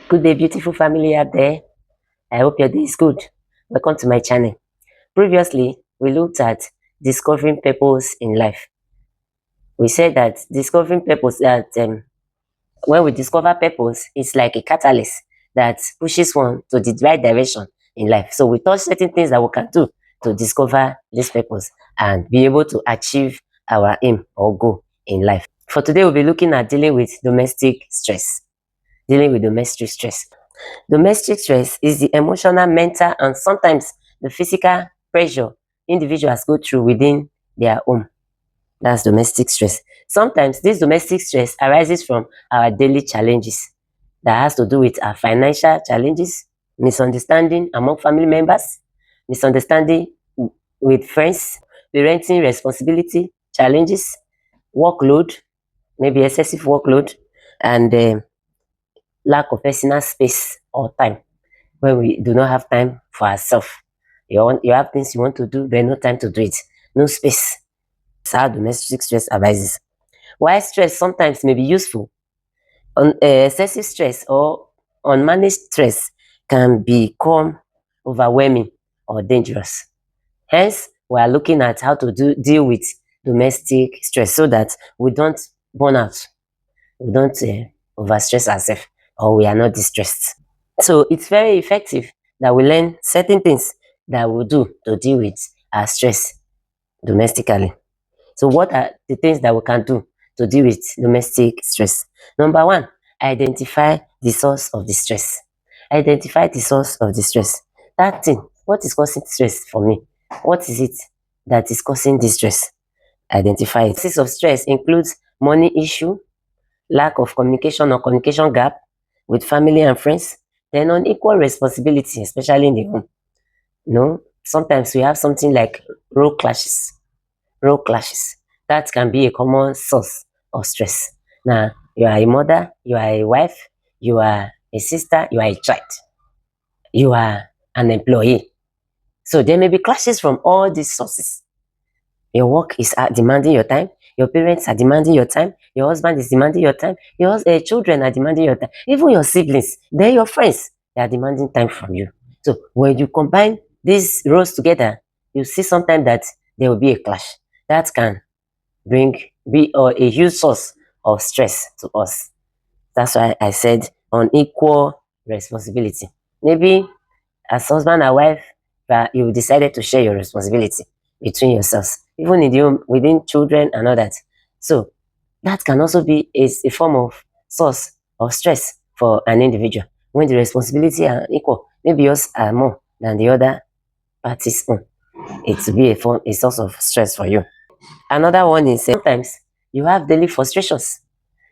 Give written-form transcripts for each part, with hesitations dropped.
Good day, beautiful family out there. I hope your day is good. Welcome to my channel. Previously, we looked at discovering purpose in life. We said that discovering purpose, that when we discover purpose, it's like a catalyst that pushes one to the right direction in life. So we touch certain things that we can do to discover this purpose and be able to achieve our aim or goal in life. For today, we'll be looking at dealing with domestic stress. Dealing with domestic stress. Domestic stress is the emotional, mental, and sometimes the physical pressure individuals go through within their home. That's domestic stress. Sometimes this domestic stress arises from our daily challenges that has to do with our financial challenges, misunderstanding among family members, misunderstanding with friends, parenting responsibility challenges, workload, maybe excessive workload, and lack of personal space or time when we do not have time for ourselves. You have things you want to do, but no time to do it. No space. That's how domestic stress arises. While stress sometimes may be useful, excessive stress or unmanaged stress can become overwhelming or dangerous. Hence, we are looking at how to deal with domestic stress so that we don't burn out, we don't overstress ourselves, or we are not distressed. So it's very effective that we learn certain things that we do to deal with our stress domestically. So what are the things that we can do to deal with domestic stress? Number one, identify the source of the stress. Identify the source of the stress. That thing, what is causing stress for me? What is it that is causing this stress? Identify it. Sources of stress includes money issue, lack of communication or communication gap with family and friends, then unequal responsibility, especially in the home. Sometimes we have something like role clashes. Role clashes. That can be a common source of stress. Now, you are a mother, you are a wife, you are a sister, you are a child, you are an employee. So there may be clashes from all these sources. Your work is demanding your time. Your parents are demanding your time. Your husband is demanding your time. Your children are demanding your time. Even your siblings, then your friends, they are demanding time from you. So when you combine these roles together, you see sometimes that there will be a clash. That can be a huge source of stress to us. That's why I said unequal responsibility. Maybe as husband and wife, you decided to share your responsibility between yourselves, even in the home, within children and all that. So that can also be a form of source of stress for an individual when the responsibility are equal. Maybe yours are more than the other party's own. It will be a source of stress for you. Another one is sometimes you have daily frustrations.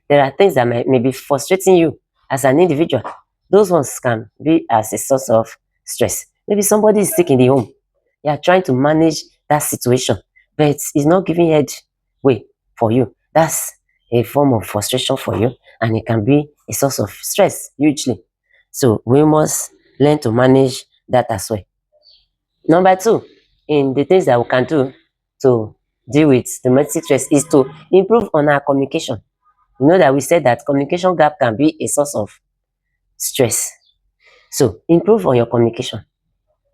There are things that may be frustrating you as an individual. Those ones can be as a source of stress. Maybe somebody is sick in the home. You are trying to manage that situation, but it's not giving headway for you. That's a form of frustration for you, and it can be a source of stress hugely. So we must learn to manage that as well. Number two, in the things that we can do to deal with domestic stress is to improve on our communication. You know that we said that communication gap can be a source of stress. So improve on your communication.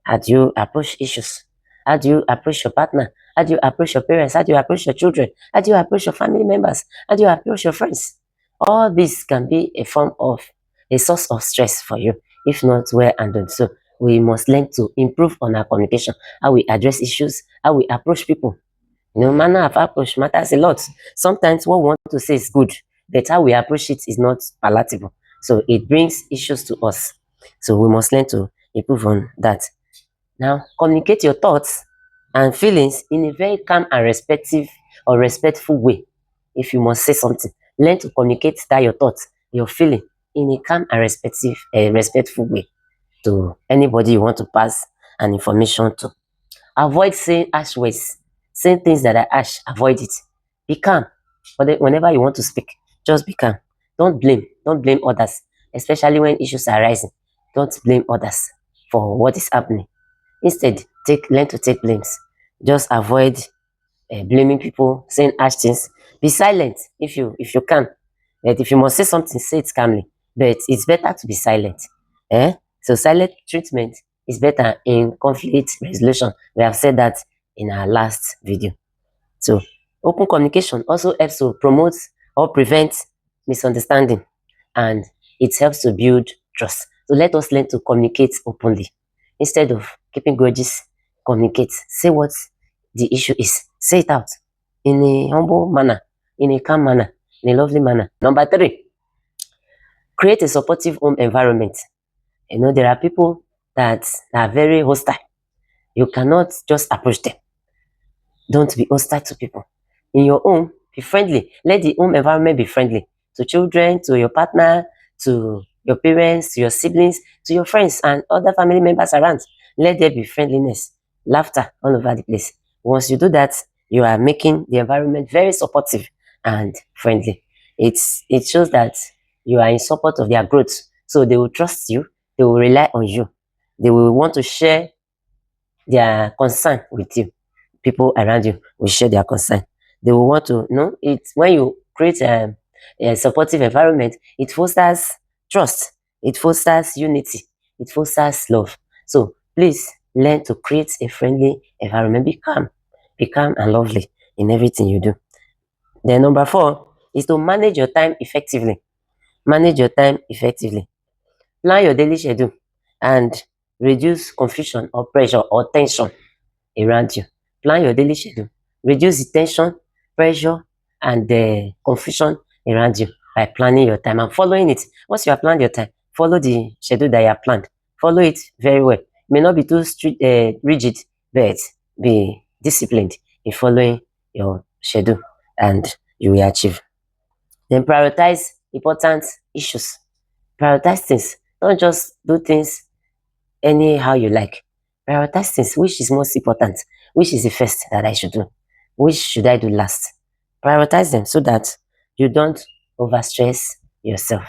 How do you approach issues? How do you approach your partner? How do you approach your parents? How do you approach your children? How do you approach your family members? How do you approach your friends? All this can be a form of a source of stress for you, if not well handled. So we must learn to improve on our communication, how we address issues, how we approach people. Manner of approach matters a lot. Sometimes what we want to say is good, but how we approach it is not palatable. So it brings issues to us. So we must learn to improve on that. Now, communicate your thoughts and feelings in a very calm and respectful way. If you must say something, learn to communicate that your thoughts, your feeling in a calm and respectful way to anybody you want to pass an information to. Avoid saying harsh words, saying things that are harsh. Avoid it. Be calm. But whenever you want to speak, just be calm. Don't blame. Don't blame others, especially when issues are rising. Don't blame others for what is happening. Instead, learn to take blames. Just avoid blaming people, saying harsh things. Be silent if you can. But if you must say something, say it calmly. but it's better to be silent. Eh? So silent treatment is better in conflict resolution. We have said that in our last video. So open communication also helps to promote or prevent misunderstanding, and it helps to build trust. So let us learn to communicate openly. Instead of keeping grudges, communicate. Say what the issue is. Say it out in a humble manner, in a calm manner, in a lovely manner. Number three, create a supportive home environment. You know, there are people that are very hostile. You cannot just approach them. Don't be hostile to people. In your home, be friendly. Let the home environment be friendly to children, to your partner, to your parents, to your siblings, to your friends and other family members around. Let there be friendliness, laughter all over the place. Once you do that, you are making the environment very supportive and friendly. It shows that you are in support of their growth. So they will trust you, they will rely on you, they will want to share their concern with you. People around you will share their concern. They will want to know it when you create a supportive environment. It fosters trust. It fosters unity. It fosters love. So please learn to create a friendly environment. Be calm and lovely in everything you do. Then number four is to manage your time effectively. Manage your time effectively. Plan your daily schedule and reduce confusion or pressure or tension around you. Plan your daily schedule. Reduce the tension, pressure, and the confusion around you by planning your time and following it. Once you have planned your time, follow the schedule that you have planned. Follow it very well. It may not be too rigid, but be disciplined in following your schedule and you will achieve. Then prioritize important issues. Prioritize things. Don't just do things anyhow you like. Prioritize things. Which is most important? Which is the first that I should do? Which should I do last? Prioritize them so that you don't overstress yourself.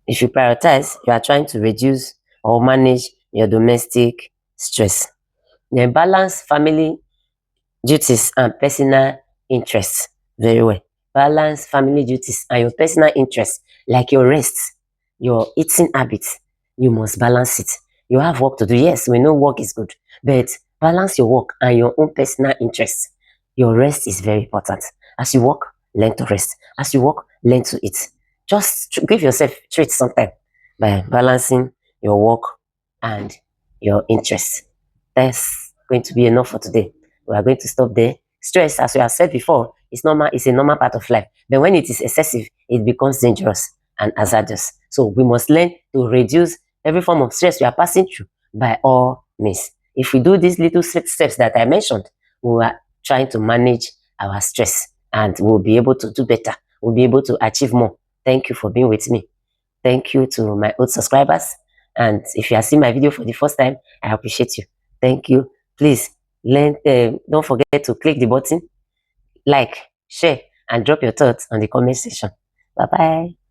If you prioritize, you are trying to reduce or manage your domestic stress. Then balance family duties and personal interests very well. Balance family duties and your personal interests, like your rest, your eating habits. You must balance it. You have work to do. Yes, we know work is good, but balance your work and your own personal interests. Your rest is very important. As you work, learn to rest. As you work, learn to eat. Just give yourself treats sometime by balancing your work and your interests. That's going to be enough for today. We are going to stop there. Stress, as we have said before, is normal. It's a normal part of life. But when it is excessive, it becomes dangerous and hazardous. So we must learn to reduce every form of stress we are passing through by all means. If we do these little steps that I mentioned, we are trying to manage our stress and we'll be able to do better. We'll be able to achieve more. Thank you for being with me. Thank you to my old subscribers. And if you are seeing my video for the first time, I appreciate you. Thank you. Please don't forget to click the button, like, share, and drop your thoughts on the comment section. Bye bye.